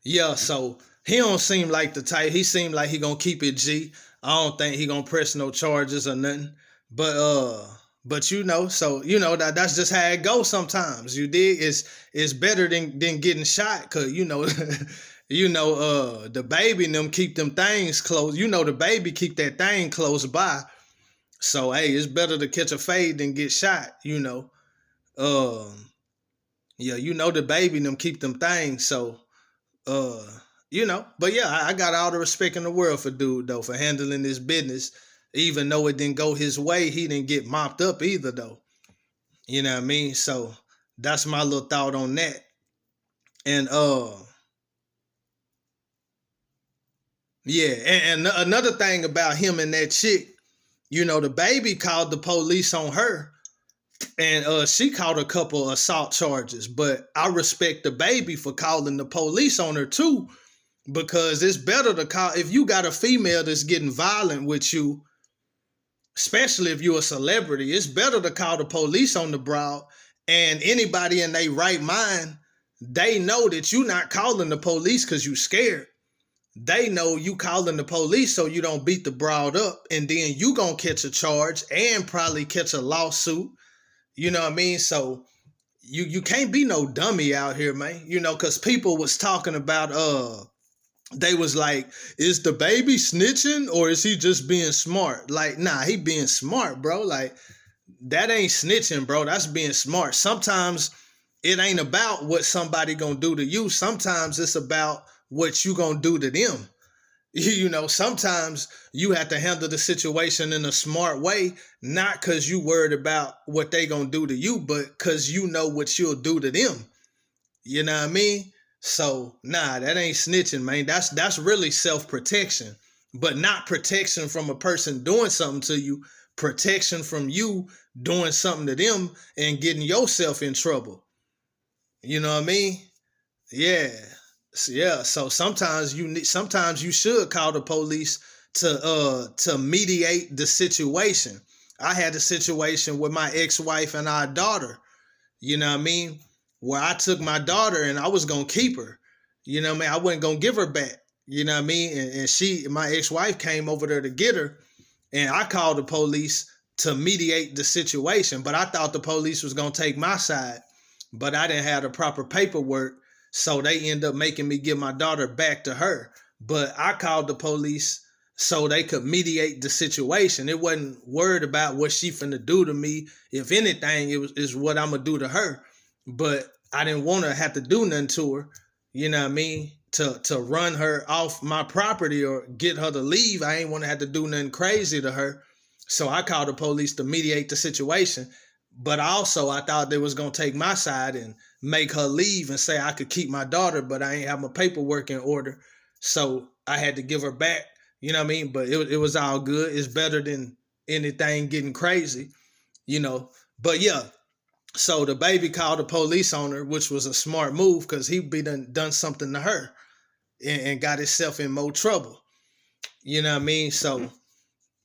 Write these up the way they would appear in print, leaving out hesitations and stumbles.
Yeah, so he don't seem like the type. He seemed like he gonna keep it G. I don't think he gonna press no charges or nothing. But but so that's just how it goes sometimes. You dig? It's better than getting shot, cause the baby and them keep them things close. The baby keep that thing close by. So hey, it's better to catch a fade than get shot. Um yeah, the baby and them keep them things. So uh, but yeah, I got all the respect in the world for dude though, for handling this business. Even though it didn't go his way, he didn't get mopped up either though. You know what I mean? So that's my little thought on that. And yeah, and another thing about him and that chick, the baby called the police on her, and she caught a couple assault charges. But I respect the baby for calling the police on her too, because it's better to call if you got a female that's getting violent with you, especially if you're a celebrity. It's better to call the police on the broad, and anybody in their right mind, they know that you're not calling the police because you scared. They know you calling the police so you don't beat the broad up, and then you gonna catch a charge and probably catch a lawsuit. You know what I mean? So you can't be no dummy out here, man. Because people was talking about they was like, is the baby snitching or is he just being smart? Like, nah, he being smart, bro. Like, that ain't snitching, bro. That's being smart. Sometimes it ain't about what somebody gonna do to you. Sometimes it's about what you gonna do to them. Sometimes you have to handle the situation in a smart way, not because you worried about what they gonna do to you, but because you know what you'll do to them. You know what I mean? So nah, that ain't snitching, man. That's really self-protection, but not protection from a person doing something to you. Protection from you doing something to them and getting yourself in trouble. You know what I mean? Yeah. Yeah. So sometimes you should call the police to mediate the situation. I had a situation with my ex-wife and our daughter, you know what I mean? Where I took my daughter and I was gonna keep her. You know what I mean? I wasn't gonna give her back. You know what I mean? And my ex-wife came over there to get her, and I called the police to mediate the situation. But I thought the police was gonna take my side, but I didn't have the proper paperwork, so they end up making me give my daughter back to her. But I called the police so they could mediate the situation. It wasn't worried about what she finna do to me. If anything, is what I'm gonna do to her. But I didn't want to have to do nothing to her, you know what I mean? To run her off my property or get her to leave. I ain't want to have to do nothing crazy to her. So I called the police to mediate the situation. But also I thought they was gonna take my side and make her leave and say I could keep my daughter, but I ain't have my paperwork in order. So I had to give her back, you know what I mean? But it was all good. It's better than anything getting crazy, you know. But yeah. So the baby called the police on her, which was a smart move because he be done something to her and got himself in more trouble. You know what I mean? So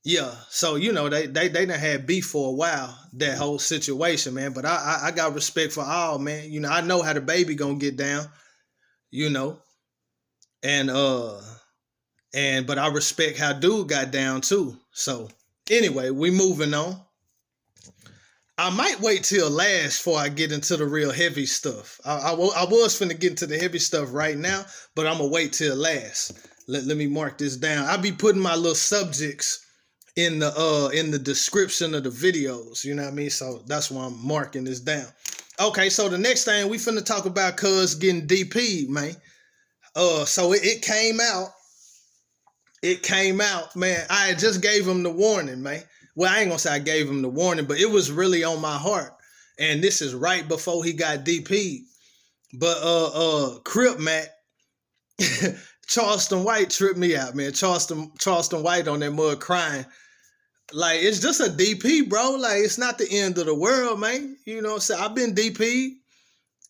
yeah, so they done had beef for a while, that whole situation, man. But I got respect for all, man. I know how the baby gonna get down, you know, and but I respect how dude got down too. So anyway, we moving on. I might wait till last before I get into the real heavy stuff. I was finna get into the heavy stuff right now, but I'm gonna wait till last. Let me mark this down. I'll be putting my little subjects in the description of the videos. You know what I mean? So that's why I'm marking this down. Okay, so the next thing we finna talk about cuz getting dp'd, man. So it came out. It came out, man. I just gave him the warning, man. Well, I ain't gonna say I gave him the warning, but it was really on my heart. And this is right before he got dp'd. But Crip Mac, Charleston White tripped me out, man. Charleston White on that mud crying. Like, it's just a DP, bro. Like, it's not the end of the world, man. You know what I'm saying? I've been DP'd.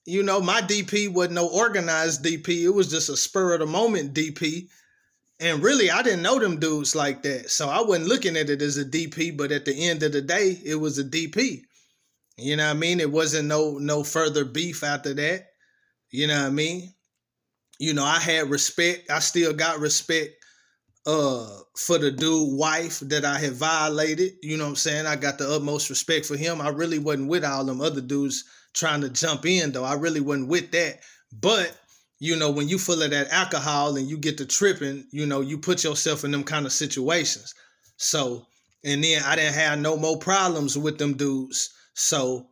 My DP wasn't no organized DP. It was just a spur of the moment DP. And really, I didn't know them dudes like that. So I wasn't looking at it as a DP, but at the end of the day, it was a DP. You know what I mean? It wasn't no further beef after that. You know what I mean? I had respect. I still got respect for the dude wife that I had violated. You know what I'm saying? I got the utmost respect for him. I really wasn't with all them other dudes trying to jump in though. I really wasn't with that. But when you full of that alcohol and you get to tripping, you put yourself in them kind of situations. So, and then I didn't have no more problems with them dudes. So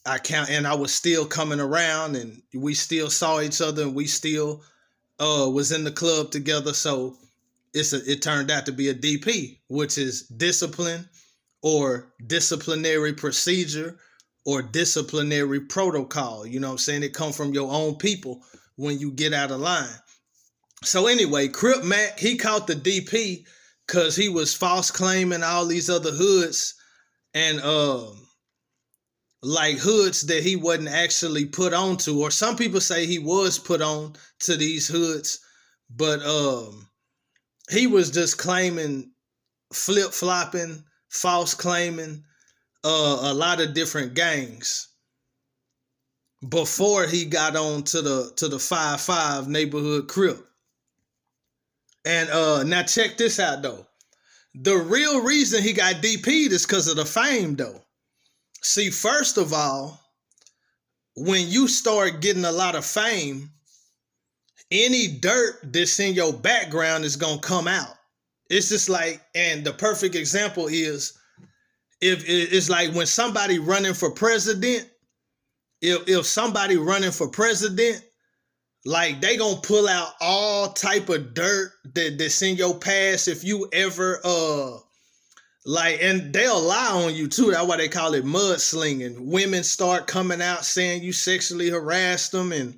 and I was still coming around and we still saw each other and we still was in the club together. So it turned out to be a DP, which is discipline or disciplinary procedure or disciplinary protocol. You know what I'm saying? It come from your own people when you get out of line. So anyway, Crip Mac, he caught the DP because he was false claiming all these other hoods and like hoods that he wasn't actually put onto, or some people say he was put on to these hoods, but he was just claiming, flip-flopping, false claiming a lot of different gangs before he got on to the 5-5 neighborhood Crip. And now check this out though. The real reason he got DP'd is because of the fame though. See, first of all, when you start getting a lot of fame, any dirt that's in your background is going to come out. It's just like, and the perfect example is, if it's like when somebody running for president, if somebody running for president, like they going to pull out all type of dirt that's in your past. If you ever, and they'll lie on you too. That's why they call it mudslinging. Women start coming out saying you sexually harassed them and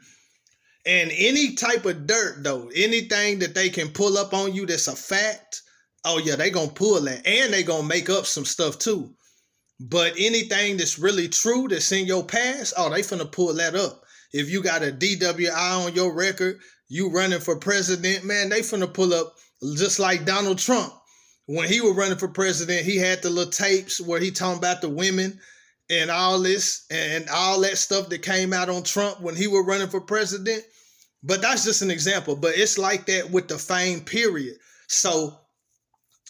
any type of dirt though, anything that they can pull up on you that's a fact, oh yeah, they gonna pull that. And they gonna make up some stuff too. But anything that's really true that's in your past, oh, they finna pull that up. If you got a DWI on your record, you running for president, man, they finna pull up just like Donald Trump. When he was running for president, he had the little tapes where he talking about the women and all this and all that stuff that came out on Trump when he was running for president. But that's just an example. But it's like that with the fame period. So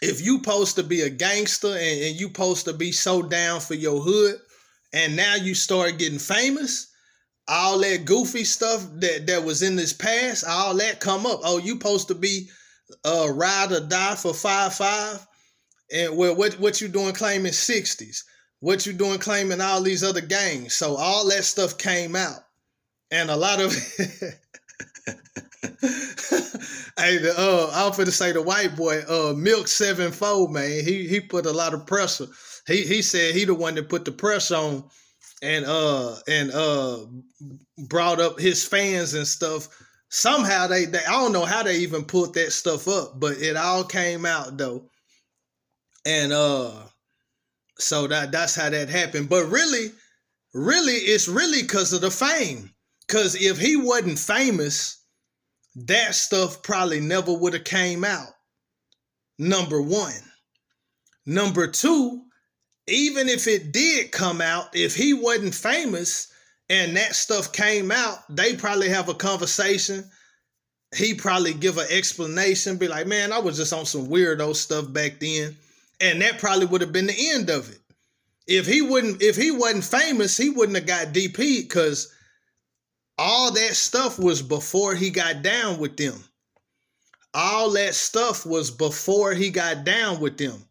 if you supposed to be a gangster and you supposed to be so down for your hood, and now you start getting famous, all that goofy stuff that was in this past, all that come up. Oh, you supposed to be ride or die for 5-5, and what you doing claiming 60s? What you doing claiming all these other gangs? So all that stuff came out, and a lot of hey, I'm finna say the white boy, Milk 7-4, man. He put a lot of pressure. He said he the one that put the pressure on, and brought up his fans and stuff. Somehow they I don't know how they even put that stuff up, but it all came out though. And so that's how that happened. But really, it's really because of the fame. Because if he wasn't famous, that stuff probably never would have came out. Number one. Number two, even if it did come out, if he wasn't famous and that stuff came out, they probably have a conversation. He probably give an explanation, be like, man, I was just on some weirdo stuff back then. And that probably would have been the end of it. If he wasn't famous, he wouldn't have got DP'd, because all that stuff was before he got down with them. All that stuff was before he got down with them.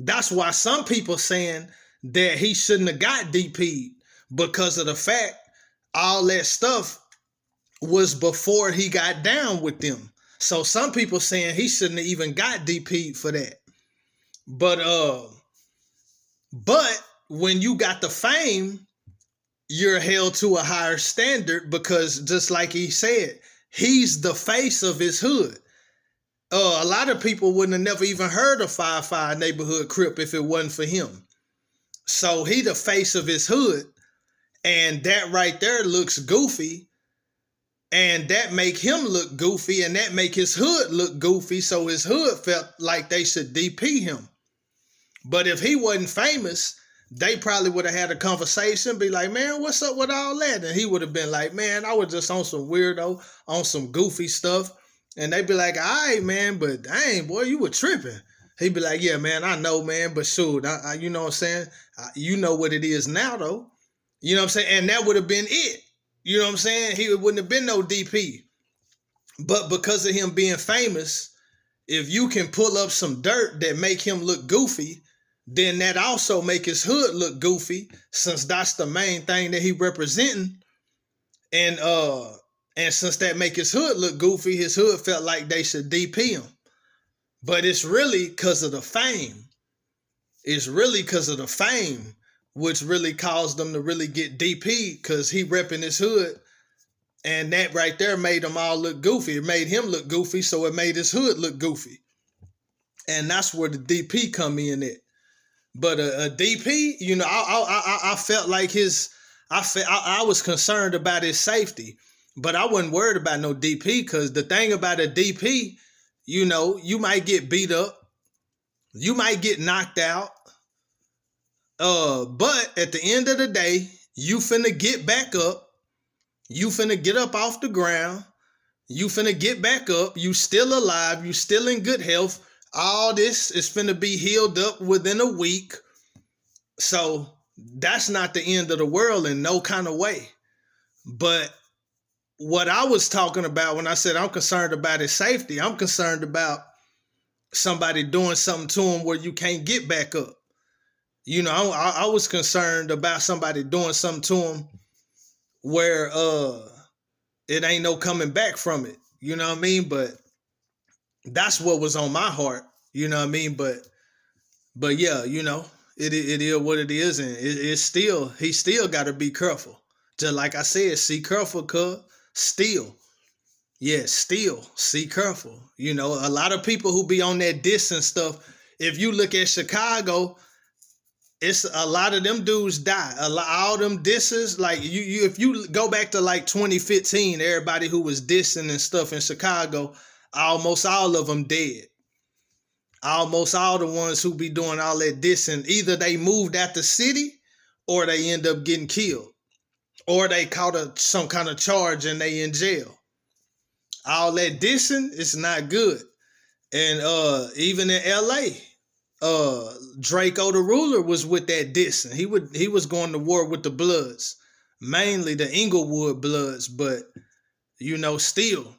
That's why some people saying that he shouldn't have got DP'd, because of the fact all that stuff was before he got down with them. So some people saying he shouldn't have even got DP'd for that. But when you got the fame, you're held to a higher standard, because just like he said, he's the face of his hood. A lot of people wouldn't have never even heard of 5-5 neighborhood Crip if it wasn't for him. So he the face of his hood, and that right there looks goofy, and that make him look goofy, and that make his hood look goofy, so his hood felt like they should DP him. But if he wasn't famous, they probably would have had a conversation, be like, man, what's up with all that? And he would have been like, man, I was just on some weirdo, on some goofy stuff. And they'd be like, all right, man, but dang, boy, you were tripping. He'd be like, yeah, man, I know, man, but shoot, you know what I'm saying? You know what it is now, though. You know what I'm saying? And that would have been it. You know what I'm saying? He wouldn't have been no DP. But because of him being famous, if you can pull up some dirt that make him look goofy, then that also make his hood look goofy, since that's the main thing that he representing. And since that make his hood look goofy, his hood felt like they should DP him. But it's really because of the fame. It's really because of the fame, which really caused them to really get DP, because he repping his hood. And that right there made them all look goofy. It made him look goofy, so it made his hood look goofy. And that's where the DP come in at. But a DP, you know, I felt like I was concerned about his safety. But I wasn't worried about no DP, because the thing about a DP, you know, you might get beat up. You might get knocked out. But at the end of the day, you finna get back up. You finna get up off the ground. You finna get back up. You still alive. You still in good health. All this is finna be healed up within a week. So that's not the end of the world in no kind of way. But what I was talking about when I said I'm concerned about his safety, I'm concerned about somebody doing something to him where you can't get back up. You know, I was concerned about somebody doing something to him where it ain't no coming back from it. You know what I mean? But that's what was on my heart. You know what I mean? But yeah, you know, it is what it is, and it's still, he still got to be careful. Just like I said, see careful, cuz. Still. Yeah, still. See careful. You know, a lot of people who be on that diss and stuff, if you look at Chicago, it's a lot of them dudes die. All them disses, like you if you go back to like 2015, everybody who was dissing and stuff in Chicago, almost all of them dead. Almost all the ones who be doing all that dissing, either they moved out the city or they end up getting killed. Or they caught some kind of charge and they in jail. All that dissing is not good. And even in LA, Draco the Ruler was with that dissing. He was going to war with the Bloods, mainly the Inglewood Bloods, but you know, still,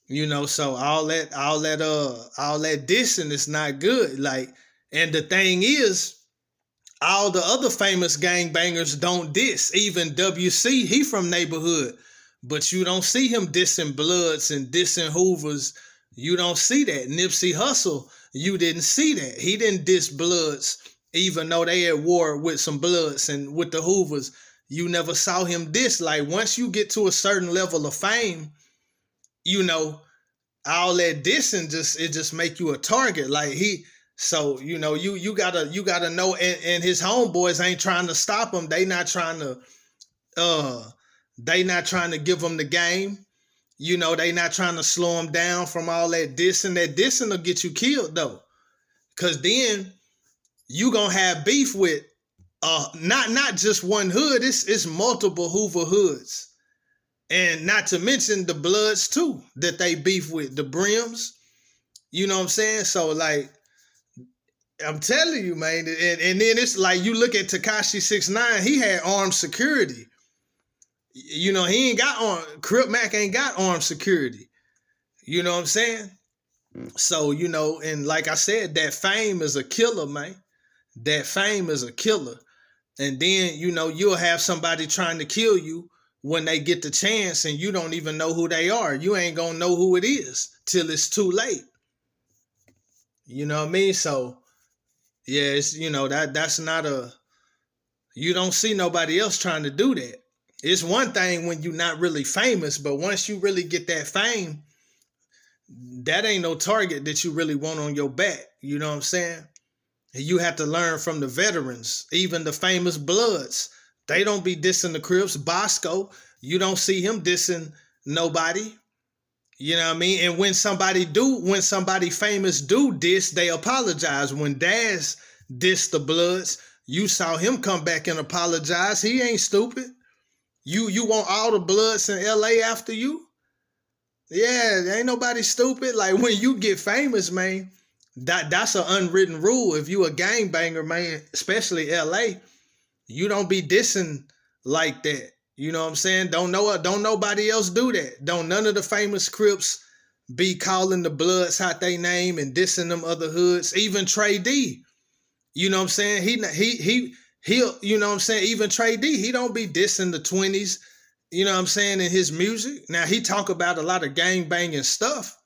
you know, so all that dissing is not good. Like, and the thing is, all the other famous gangbangers don't diss. Even WC, he from neighborhood, but you don't see him dissing Bloods and dissing Hoovers. You don't see that. Nipsey Hussle, you didn't see that. He didn't diss Bloods, even though they at war with some Bloods and with the Hoovers. You never saw him diss. Like, once you get to a certain level of fame, you know, all that dissing just make you a target. Like, so, you know, you gotta know, and his homeboys ain't trying to stop him. They not trying to give him the game. You know, they not trying to slow him down from all that dissing. That dissing will get you killed, though. Because then you going to have beef with not just one hood. It's multiple Hoover hoods. And not to mention the Bloods, too, that they beef with. The Brims. You know what I'm saying? So, like, I'm telling you, man. And then it's like, you look at Tekashi 6ix9ine, he had armed security. You know, he ain't got Cmac ain't got armed security. You know what I'm saying? So, you know, and like I said, that fame is a killer, man. That fame is a killer. And then, you know, you'll have somebody trying to kill you when they get the chance and you don't even know who they are. You ain't gonna know who it is till it's too late. You know what I mean? So, yeah, it's, you know, that's not you don't see nobody else trying to do that. It's one thing when you're not really famous, but once you really get that fame, that ain't no target that you really want on your back. You know what I'm saying? You have to learn from the veterans, even the famous Bloods. They don't be dissing the Crips. Bosco, you don't see him dissing nobody. You know what I mean? And when somebody famous do diss, they apologize. When Daz diss the Bloods, You saw him come back and apologize. He ain't stupid. You want all the Bloods in LA after you? Yeah, ain't nobody stupid. Like when you get famous, man, that's an unwritten rule. If you a gangbanger, man, especially LA, you don't be dissing like that. You know what I'm saying? Don't nobody else do that. Don't none of the famous Crips be calling the Bloods out they name and dissing them other hoods. Even Trey D. You know what I'm saying? He'll, you know what I'm saying? Even Trey D, he don't be dissing the 20s, you know what I'm saying, in his music. Now he talk about a lot of gang banging stuff,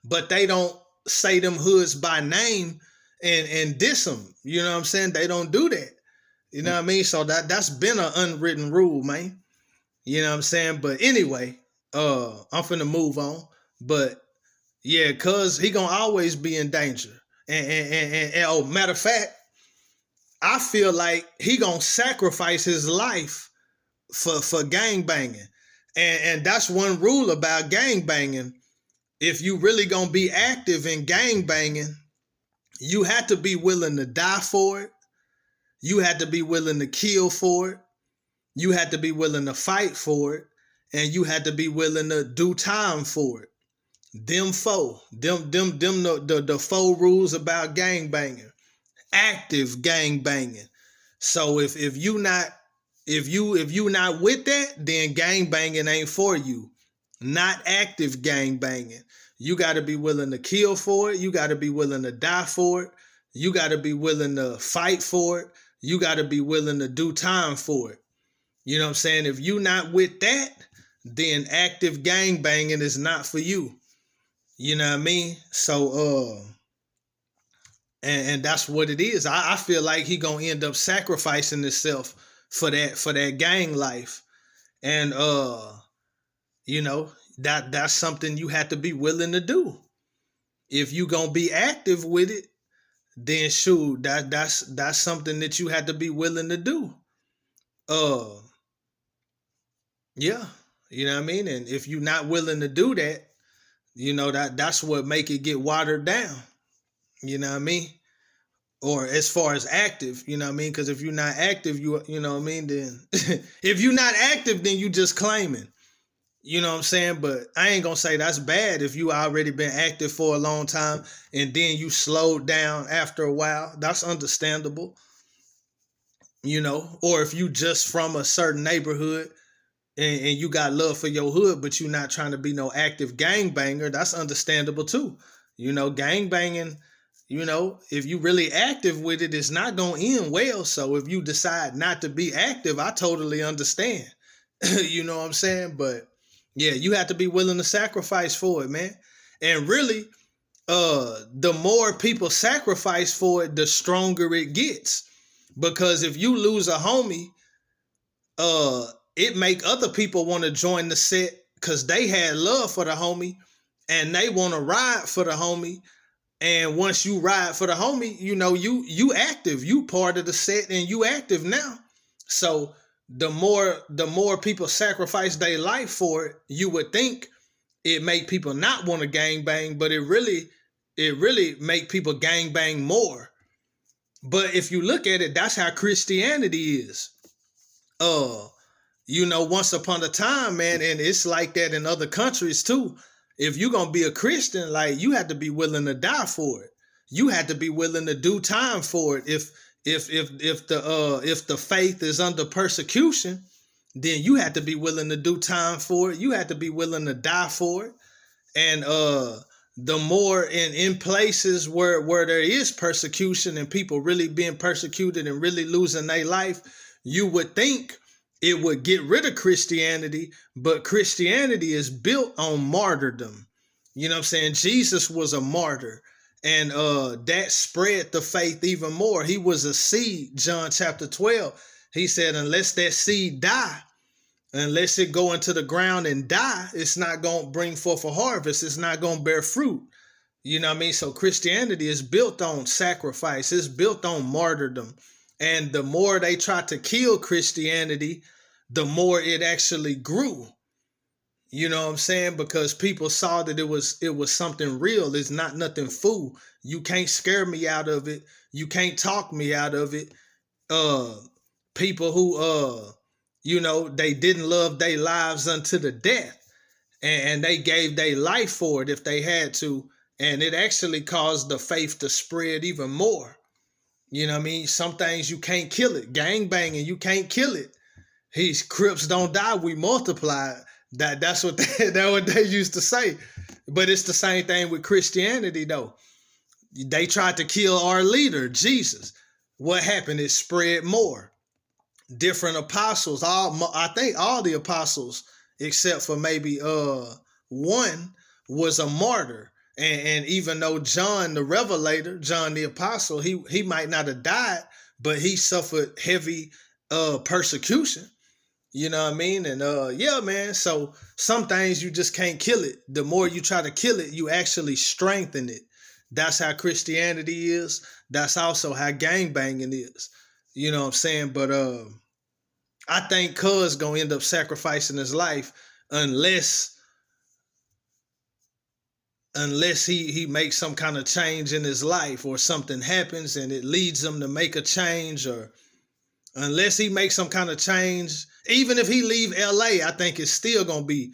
but they don't say them hoods by name and diss them. You know what I'm saying? They don't do that. You know what I mean? So that's been an unwritten rule, man. You know what I'm saying? But anyway, I'm finna move on. But yeah, cuz he gonna always be in danger. And oh, matter of fact, I feel like he gonna sacrifice his life for gang banging. And that's one rule about gang banging. If you really gonna be active in gang banging, you have to be willing to die for it. You had to be willing to kill for it. You had to be willing to fight for it. And you had to be willing to do time for it. Them the four rules about gang banging. Active gang banging. So if you not with that, then gang banging ain't for you. Not active gang banging. You got to be willing to kill for it. You got to be willing to die for it. You got to be willing to fight for it. You got to be willing to do time for it. You know what I'm saying? If you not with that, then active gang banging is not for you. You know what I mean? So and that's what it is. I feel like he gonna end up sacrificing himself for that gang life. And you know, that's something you have to be willing to do. If you gonna be active with it, then shoot, that's something that you have to be willing to do. Yeah, you know what I mean? And if you're not willing to do that, you know, that's what make it get watered down. You know what I mean? Or as far as active, you know what I mean? Because if you're not active, you know what I mean, then if you're not active, then you just claiming. You know what I'm saying? But I ain't gonna say that's bad if you already been active for a long time and then you slowed down after a while. That's understandable. You know, or if you just from a certain neighborhood and you got love for your hood, but you're not trying to be no active gangbanger, that's understandable too. You know, gangbanging, you know, if you really active with it, it's not going to end well. So if you decide not to be active, I totally understand. You know what I'm saying? But yeah, you have to be willing to sacrifice for it, man. And really, the more people sacrifice for it, the stronger it gets. Because if you lose a homie, it make other people want to join the set because they had love for the homie and they want to ride for the homie. And once you ride for the homie, you know, you active, you part of the set and you active now. So the more people sacrifice their life for it, you would think it make people not want to gangbang, but it really make people gangbang more. But if you look at it, that's how Christianity is. You know, once upon a time, man, and it's like that in other countries too. If you're gonna be a Christian, like you have to be willing to die for it. You have to be willing to do time for it. If the faith is under persecution, then you have to be willing to do time for it. You have to be willing to die for it. And the more in places where there is persecution and people really being persecuted and really losing their life, you would think it would get rid of Christianity, but Christianity is built on martyrdom. You know what I'm saying? Jesus was a martyr, and that spread the faith even more. He was a seed, John chapter 12. He said, unless that seed die, unless it go into the ground and die, it's not going to bring forth a harvest. It's not going to bear fruit. You know what I mean? So Christianity is built on sacrifice. It's built on martyrdom. And the more they tried to kill Christianity, the more it actually grew. You know what I'm saying? Because people saw that it was something real. It's not nothing fool. You can't scare me out of it. You can't talk me out of it. uh people who they didn't love their lives unto the death, and they gave their life for it if they had to, and it actually caused the faith to spread even more. You know what I mean? Some things you can't kill it. Gang banging, you can't kill it. He's Crips don't die, we multiply. That's what that's what they used to say. But it's the same thing with Christianity though. They tried to kill our leader, Jesus. What happened? It spread more. Different apostles, I think all the apostles, except for maybe one, was a martyr. And even though John the Revelator, John the Apostle, he might not have died, but he suffered heavy persecution. You know what I mean? And yeah, man. So some things you just can't kill it. The more you try to kill it, you actually strengthen it. That's how Christianity is. That's also how gangbanging is. You know what I'm saying? But I think Cuz gonna end up sacrificing his life unless he makes some kind of change in his life, or something happens and it leads him to make a change, or unless he makes some kind of change. Even if he leave LA, I think it's still gonna be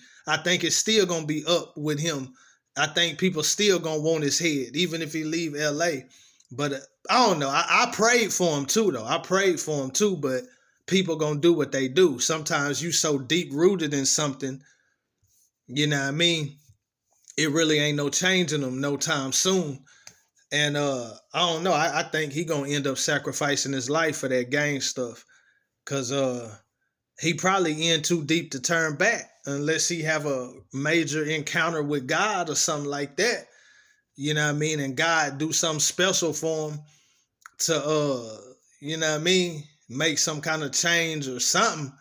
up with him. I think people still gonna want his head, even if he leave LA. But I don't know. I prayed for him too, though. I prayed for him too, but people gonna do what they do. Sometimes you so deep rooted in something, you know what I mean? It really ain't no changing them no time soon. And I don't know. I think he gonna end up sacrificing his life for that gang stuff. Cause he probably in too deep to turn back unless he have a major encounter with God or something like that. You know what I mean? And God do something special for him to you know what I mean, make some kind of change or something.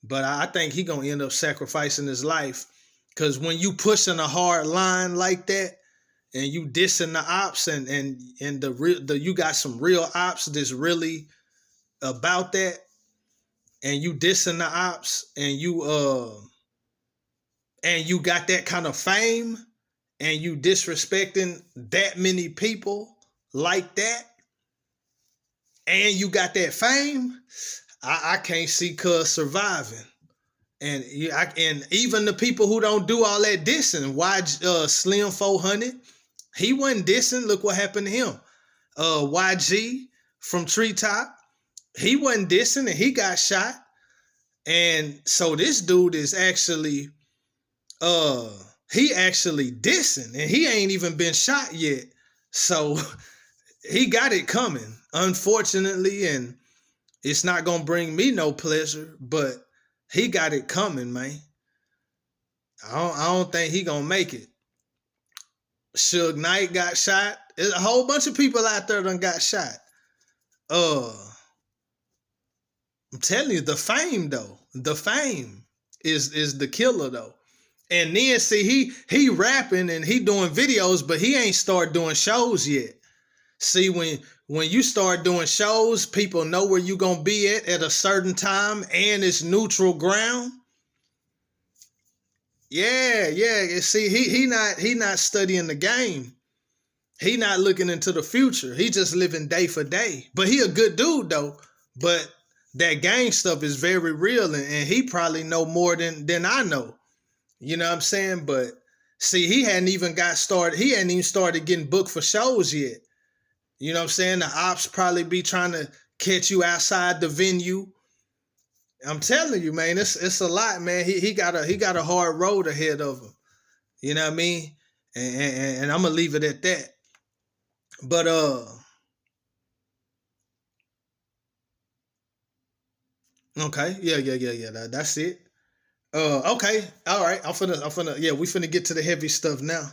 But I think he gonna end up sacrificing his life. Cause when you pushing a hard line like that, and you dissing the ops, and the you got some real ops that's really about that, and you dissing the ops, and you got that kind of fame, and you disrespecting that many people like that, and you got that fame, I can't see Cuz surviving. And and even the people who don't do all that dissing, why Slim 400, he wasn't dissing. Look what happened to him. YG from Treetop, he wasn't dissing, and he got shot. And so this dude is actually he actually dissing, and he ain't even been shot yet. So he got it coming, unfortunately, and it's not gonna bring me no pleasure, but he got it coming, man. I don't think he gonna make it. Suge Knight got shot. There's a whole bunch of people out there done got shot. I'm telling you, the fame though, the fame is the killer though. And then see, he rapping and he doing videos, but he ain't start doing shows yet. See, when you start doing shows, people know where you gonna be at a certain time, and it's neutral ground. Yeah. See, he not studying the game. He not looking into the future. He just living day for day. But he a good dude though. But that gang stuff is very real, and he probably know more than I know. You know what I'm saying? But see, he hadn't even started getting booked for shows yet. You know what I'm saying? The ops probably be trying to catch you outside the venue. I'm telling you, man, it's a lot, man. He got a hard road ahead of him. You know what I mean? And I'm gonna leave it at that. But okay, yeah. That's it. Okay, all right. I'm finna, yeah, we finna get to the heavy stuff now.